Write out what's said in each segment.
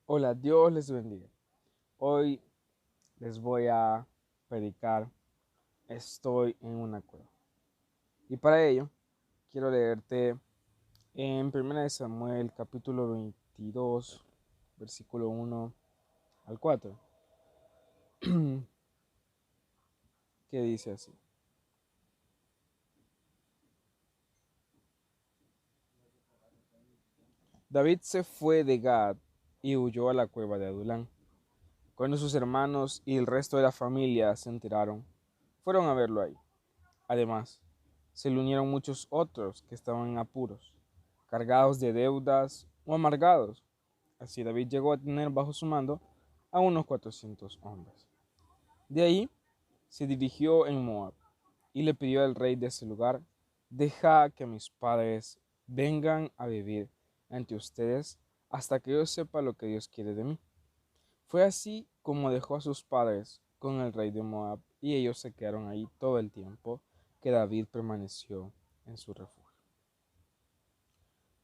Hola, Dios les bendiga. Hoy les voy a predicar Estoy en una cueva. Y para ello quiero leerte en 1 Samuel capítulo 22, versículo 1 al 4, que dice así. David se fue de Gad y huyó a la cueva de Adulán. Cuando sus hermanos y el resto de la familia se enteraron, fueron a verlo ahí. Además, se le unieron muchos otros que estaban en apuros, cargados de deudas o amargados. Así David llegó a tener bajo su mando a unos 400 hombres. De ahí se dirigió en Moab y le pidió al rey de ese lugar: deja que mis padres vengan a vivir ante ustedes hasta que yo sepa lo que Dios quiere de mí. Fue así como dejó a sus padres con el rey de Moab y ellos se quedaron ahí todo el tiempo que David permaneció en su refugio.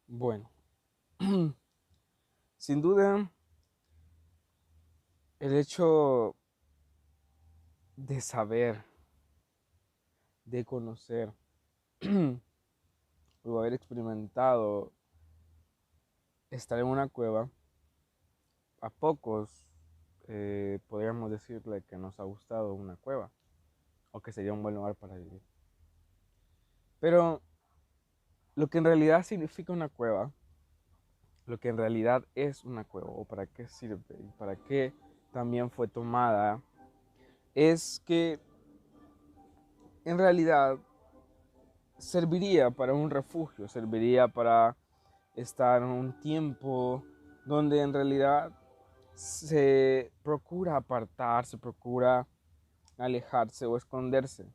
Bueno, sin duda, el hecho de saber, de conocer o haber experimentado estar en una cueva, a pocos podríamos decirle que nos ha gustado una cueva o que sería un buen lugar para vivir. Pero lo que en realidad significa una cueva, lo que en realidad es una cueva o para qué sirve y para qué también fue tomada, es que en realidad serviría para un refugio, serviría para estar en un tiempo donde en realidad se procura apartar, se procura alejarse o esconderse.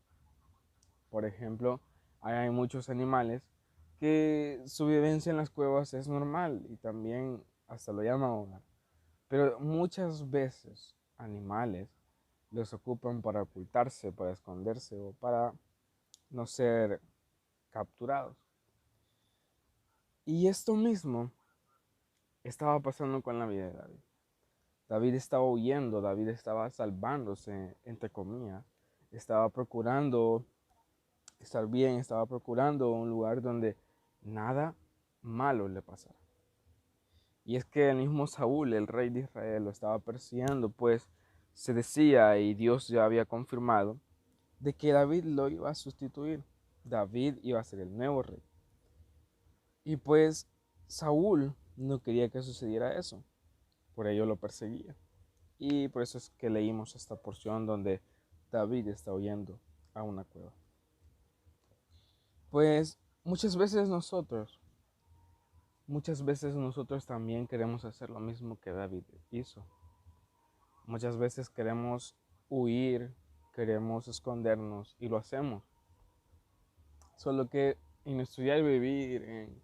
Por ejemplo, hay muchos animales que su vivencia en las cuevas es normal y también hasta lo llaman hogar. Pero muchas veces animales los ocupan para ocultarse, para esconderse o para no ser capturados. Y esto mismo estaba pasando con la vida de David. David estaba huyendo, David estaba salvándose, entre comillas. Estaba procurando estar bien, estaba procurando un lugar donde nada malo le pasara. Y es que el mismo Saúl, el rey de Israel, lo estaba persiguiendo, pues se decía, y Dios ya había confirmado, de que David lo iba a sustituir. David iba a ser el nuevo rey. Y pues Saúl no quería que sucediera eso, por ello lo perseguía. Y por eso es que leímos esta porción donde David está huyendo a una cueva. Pues muchas veces nosotros también queremos hacer lo mismo que David hizo. Muchas veces queremos huir, queremos escondernos y lo hacemos. Solo que en nuestro día de vivir,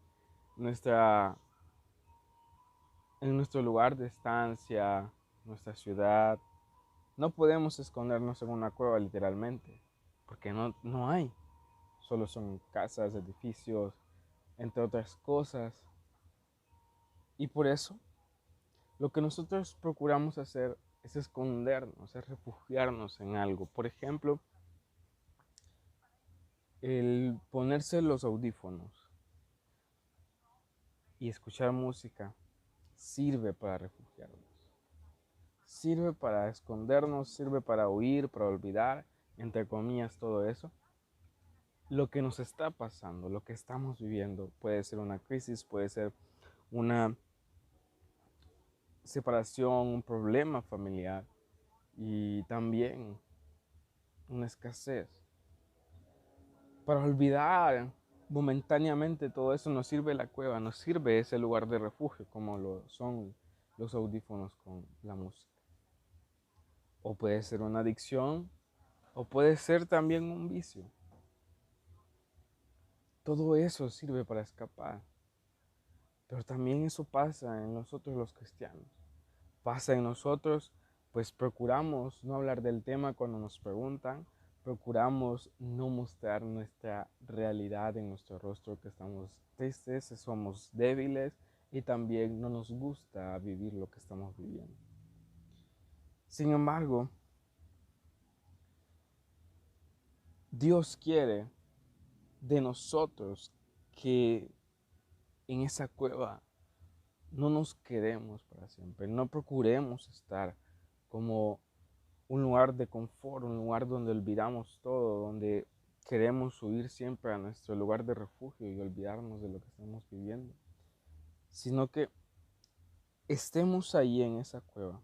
nuestra, en nuestro lugar de estancia, nuestra ciudad, no podemos escondernos en una cueva literalmente, porque no hay. Solo son casas, edificios, entre otras cosas. Y por eso, lo que nosotros procuramos hacer es escondernos, es refugiarnos en algo. Por ejemplo, el ponerse los audífonos y escuchar música sirve para refugiarnos. Sirve para escondernos, sirve para huir, para olvidar, entre comillas, todo eso. Lo que nos está pasando, lo que estamos viviendo, puede ser una crisis, puede ser una separación, un problema familiar y también una escasez. Para olvidar momentáneamente todo eso nos sirve la cueva, nos sirve ese lugar de refugio como lo son los audífonos con la música. O puede ser una adicción o puede ser también un vicio. Todo eso sirve para escapar. Pero también eso pasa en nosotros los cristianos. Pasa en nosotros pues procuramos no hablar del tema cuando nos preguntan, procuramos no mostrar nuestra realidad en nuestro rostro, que estamos tristes, somos débiles y también no nos gusta vivir lo que estamos viviendo. Sin embargo, Dios quiere de nosotros que en esa cueva no nos quedemos para siempre, no procuremos estar como un lugar de confort, un lugar donde olvidamos todo, donde queremos huir siempre a nuestro lugar de refugio y olvidarnos de lo que estamos viviendo, sino que estemos ahí en esa cueva,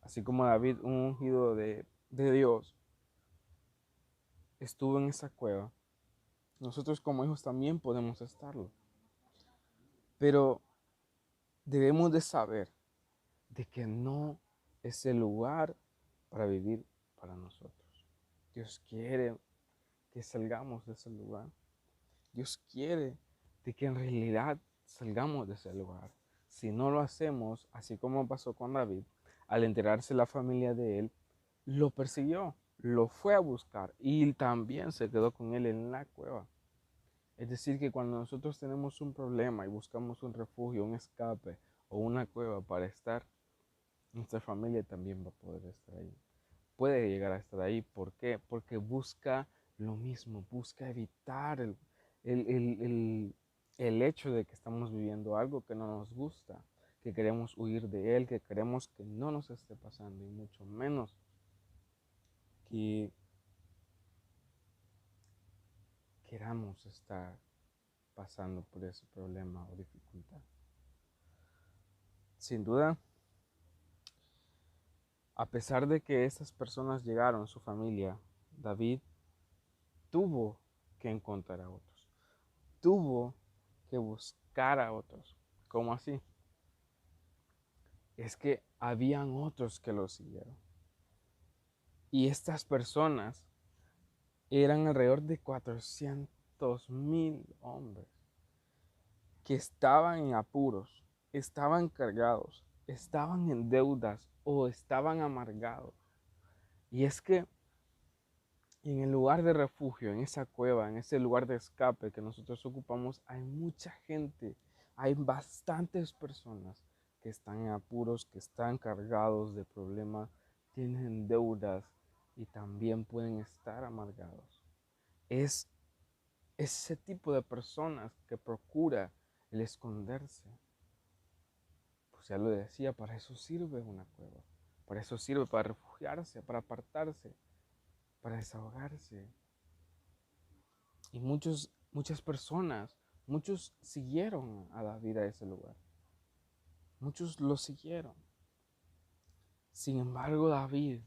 así como David, un ungido de Dios, estuvo en esa cueva. Nosotros como hijos también podemos estarlo, pero debemos de saber de que no es el lugar para vivir para nosotros. Dios quiere que salgamos de ese lugar. Dios quiere de que en realidad salgamos de ese lugar. Si no lo hacemos, así como pasó con David, al enterarse la familia de él, lo persiguió, lo fue a buscar y también se quedó con él en la cueva. Es decir, que cuando nosotros tenemos un problema y buscamos un refugio, un escape o una cueva para estar, nuestra familia también va a poder estar ahí. Puede llegar a estar ahí. ¿Por qué? Porque busca lo mismo, busca evitar el, el- el- el hecho de que estamos viviendo algo que no nos gusta, que queremos huir de él, que queremos que no nos esté pasando y mucho menos que queramos estar pasando por ese problema o dificultad. Sin duda, a pesar de que esas personas llegaron, su familia, David tuvo que encontrar a otros, tuvo que buscar a otros. ¿Cómo así? Es que habían otros que lo siguieron. Y estas personas eran alrededor de 400,000 hombres que estaban en apuros, estaban cargados, estaban en deudas o estaban amargados. Y es que en el lugar de refugio, en esa cueva, en ese lugar de escape que nosotros ocupamos, hay mucha gente, hay bastantes personas que están en apuros, que están cargados de problemas, tienen deudas y también pueden estar amargados. Es ese tipo de personas que procura el esconderse. Pues ya lo decía, para eso sirve una cueva, para eso sirve, para refugiarse, para apartarse, para desahogarse. Y muchas personas, muchos siguieron a David a ese lugar. Muchos lo siguieron. Sin embargo, David,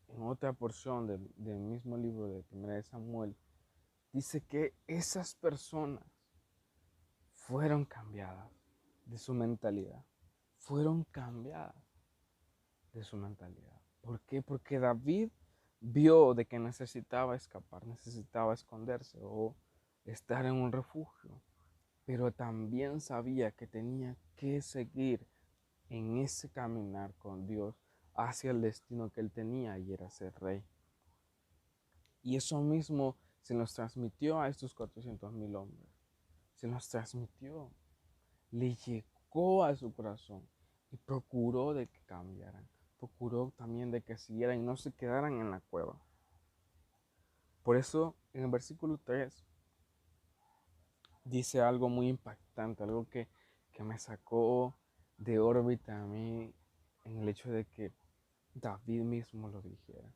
en otra porción del mismo libro de 1 de Samuel, dice que esas personas fueron cambiadas de su mentalidad. Fueron cambiadas de su mentalidad. ¿Por qué? Porque David vio de que necesitaba escapar, necesitaba esconderse o estar en un refugio, pero también sabía que tenía que seguir en ese caminar con Dios hacia el destino que él tenía y era ser rey. Y eso mismo se nos transmitió a estos 400,000 hombres. Se nos transmitió, le llegó a su corazón y procuró de que cambiaran. Procuró también de que siguieran y no se quedaran en la cueva. Por eso en el versículo 3 dice algo muy impactante, algo que me sacó de órbita a mí en el hecho de que David mismo lo dijera.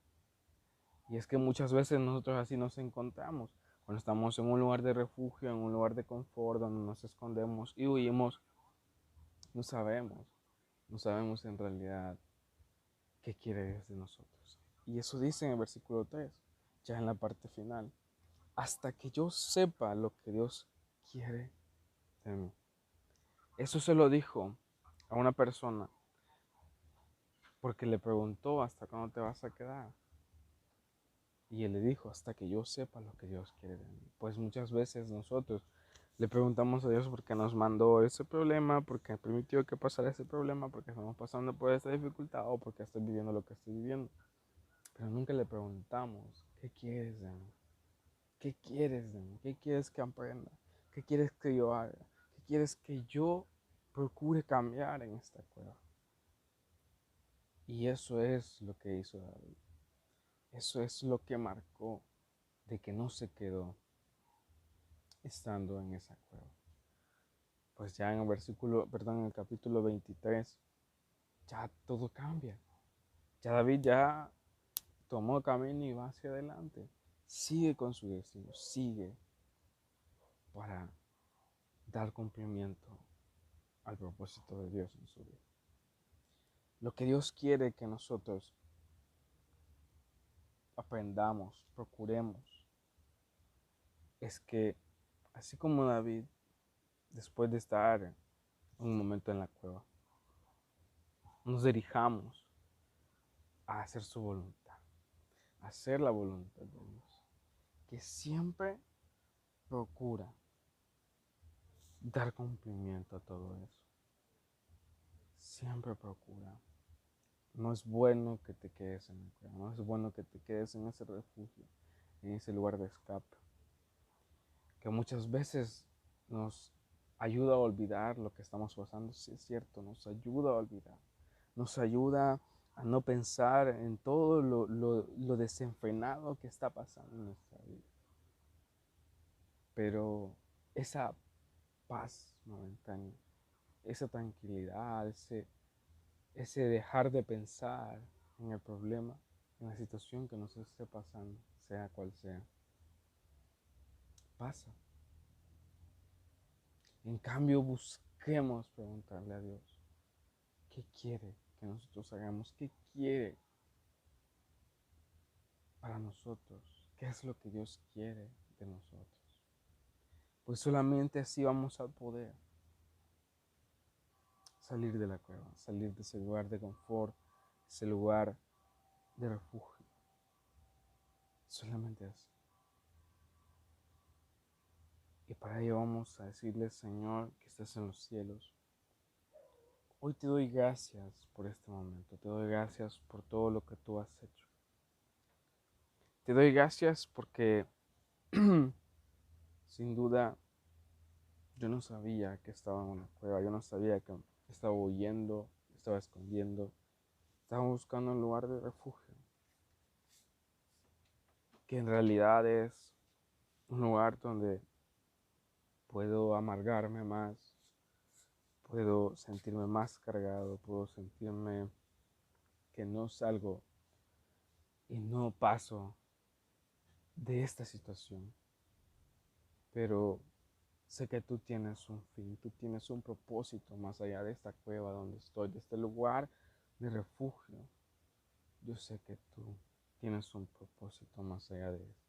Y es que muchas veces nosotros así nos encontramos, cuando estamos en un lugar de refugio, en un lugar de confort, donde nos escondemos y huimos, no sabemos, no sabemos en realidad qué quiere Dios de nosotros. Y eso dice en el versículo 3, ya en la parte final, hasta que yo sepa lo que Dios quiere de mí. Eso se lo dijo a una persona porque le preguntó hasta cuándo te vas a quedar. Y él le dijo hasta que yo sepa lo que Dios quiere de mí. Pues muchas veces nosotros Le preguntamos a Dios por qué nos mandó ese problema, por qué permitió que pasara ese problema, por qué estamos pasando por esta dificultad o por qué estoy viviendo lo que estoy viviendo. Pero nunca le preguntamos, ¿qué quieres de mí? ¿Qué quieres de mí? ¿Qué quieres que aprenda? ¿Qué quieres que yo haga? ¿Qué quieres que yo procure cambiar en esta cueva? Y eso es lo que hizo David. Eso es lo que marcó de que no se quedó estando en esa cueva. Pues ya en el en el capítulo 23, ya todo cambia. Ya David ya tomó camino y va hacia adelante. Sigue con su destino, sigue para dar cumplimiento al propósito de Dios en su vida. Lo que Dios quiere que nosotros aprendamos, procuremos, es que así como David, después de estar un momento en la cueva, nos dirijamos a hacer su voluntad, a hacer la voluntad de Dios, que siempre procura dar cumplimiento a todo eso. Siempre procura. No es bueno que te quedes en la cueva, no es bueno que te quedes en ese refugio, en ese lugar de escape, que muchas veces nos ayuda a olvidar lo que estamos pasando. Sí, es cierto, nos ayuda a olvidar, nos ayuda a no pensar en todo lo desenfrenado que está pasando en nuestra vida. Pero esa paz momentánea, esa tranquilidad, ese dejar de pensar en el problema, en la situación que nos esté pasando, sea cual sea, pasa. En cambio, busquemos preguntarle a Dios, ¿qué quiere que nosotros hagamos? ¿Qué quiere para nosotros? ¿Qué es lo que Dios quiere de nosotros? Pues solamente así vamos a poder salir de la cueva, salir de ese lugar de confort, ese lugar de refugio. Solamente así. Y para ello vamos a decirle, Señor, que estás en los cielos. Hoy te doy gracias por este momento. Te doy gracias por todo lo que tú has hecho. Te doy gracias porque sin duda yo no sabía que estaba en una cueva. Yo no sabía que estaba huyendo, estaba escondiendo. Estaba buscando un lugar de refugio. Que en realidad es un lugar donde puedo amargarme más, puedo sentirme más cargado, puedo sentirme que no salgo y no paso de esta situación. Pero sé que tú tienes un fin, tú tienes un propósito más allá de esta cueva donde estoy, de este lugar de refugio. Yo sé que tú tienes un propósito más allá de eso.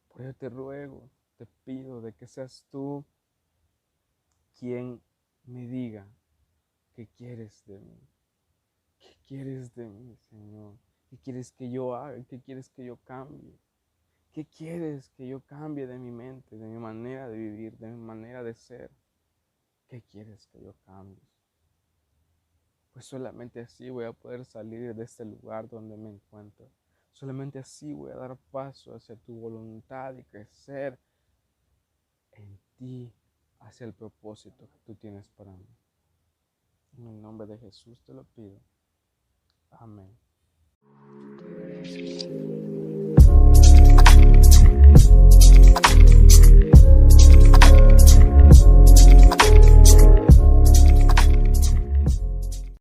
Por ello te ruego, te pido de que seas tú quien me diga qué quieres de mí. ¿Qué quieres de mí, Señor? ¿Qué quieres que yo haga? ¿Qué quieres que yo cambie? ¿Qué quieres que yo cambie de mi mente, de mi manera de vivir, de mi manera de ser? ¿Qué quieres que yo cambie? Pues solamente así voy a poder salir de este lugar donde me encuentro. Solamente así voy a dar paso hacia tu voluntad y crecer en ti, hacia el propósito que tú tienes para mí. En el nombre de Jesús te lo pido.